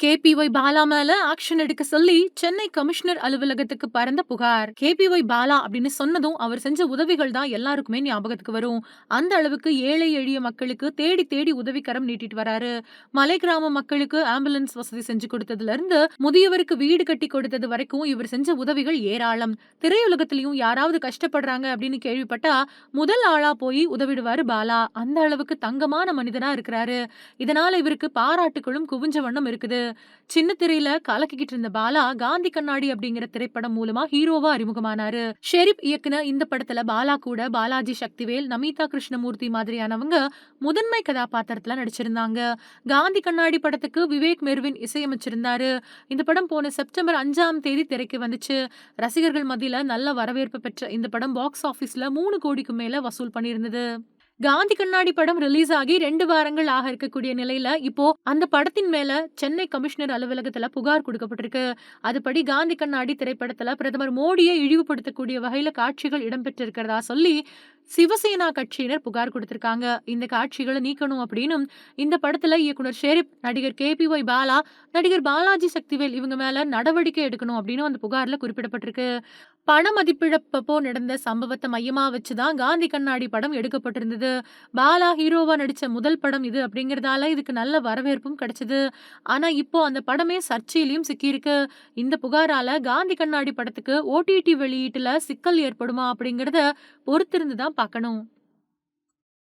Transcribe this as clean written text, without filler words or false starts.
KPY Bala மேல action எடுக்க சொல்லி சென்னை கமிஷனர் அலுவலகத்துக்கு பறந்த புகார். கேபிஒய் பாலா அப்படின்னு சொன்னதும் அவர் செஞ்ச உதவிகள் தான் எல்லாருக்குமே ஞாபகத்துக்கு வரும். அந்த அளவுக்கு ஏழை எளிய மக்களுக்கு தேடி தேடி உதவிக்கரம் நீட்டிட்டு வராரு. மலை கிராம மக்களுக்கு ஆம்புலன்ஸ் வசதி செஞ்சு கொடுத்ததுல இருந்து முதியவருக்கு வீடு கட்டி கொடுத்தது வரைக்கும் இவர் செஞ்ச உதவிகள் ஏராளம். திரையுலகத்திலயும் யாராவது கஷ்டப்படுறாங்க அப்படின்னு கேள்விப்பட்டா முதல் ஆளா போய் உதவிடுவாரு பாலா. அந்த அளவுக்கு தங்கமான மனிதனா இருக்கிறாரு. இதனால இவருக்கு பாராட்டுகளும் குவிஞ்ச வண்ணம் இருக்குது. சின்ன திரையில கலக்கிக்கிட்டு இருந்த பாலா காந்தி கண்ணாடி அப்படிங்கிற திரைப்படம் மூலமா ஹீரோவா அறிமுகமானாரு. ஷெரீப் இயக்குன இந்த படத்துல பாலா கூட பாலாஜி சக்திவேல், நமிதா கிருஷ்ணமூர்த்தி மாதிரியானவங்க முதன்மை கதாபாத்திரத்துல நடிச்சிருந்தாங்க. காந்தி கண்ணாடி படத்துக்கு விவேக் மெர்வின் இசையமைச்சிருந்தாரு. இந்த படம் போன செப்டம்பர் 5ஆம் தேதி திரைக்கு வந்துச்சு. ரசிகர்கள் மத்தியில நல்ல வரவேற்பு பெற்ற இந்த படம் பாக்ஸ் ஆபீஸ்ல 3 கோடிக்கு மேல வசூல் பண்ணியிருந்தது. காந்தி கண்ணாடி படம் ரிலீஸ் ஆகி 2 வாரங்கள் ஆக இருக்கக்கூடிய நிலையில இப்போ அந்த படத்தின் மேல சென்னை கமிஷனர் அலுவலகத்துல புகார் கொடுக்கப்பட்டிருக்கு. அதுபடி காந்தி கண்ணாடி திரைப்படத்துல பிரதமர் மோடியை இழிவுபடுத்தக்கூடிய வகையில காட்சிகள் இடம்பெற்றிருக்கிறதா சொல்லி சிவசேனா கட்சியினர் புகார் கொடுத்திருக்காங்க. இந்த காட்சிகளை நீக்கணும் அப்படின்னும் இந்த படத்துல இயக்குனர் ஷெரீப், நடிகர் கேபிஒய் பாலா, நடிகர் பாலாஜி சக்திவேல் இவங்க மேல நடவடிக்கை எடுக்கணும் அப்படின்னு அந்த புகார்ல குறிப்பிடப்பட்டிருக்கு. பண மதிப்பிழப்பப்போ நடந்த சம்பவத்தை மையமா வச்சுதான் காந்தி கண்ணாடி படம் எடுக்கப்பட்டிருந்தது. பாலா ஹீரோவா நடிச்ச முதல் படம் இது அப்படிங்கறதால இதுக்கு நல்ல வரவேற்பும் கிடைச்சது. ஆனா இப்போ அந்த படமே சர்ச்சையிலயும் சிக்கியிருக்கு. இந்த புகாரால காந்தி கண்ணாடி படத்துக்கு ஓடிடி வெளியீட்டுல சிக்கல் ஏற்படுமா அப்படிங்கறத பொறுத்திருந்து தான் பார்க்கணும்.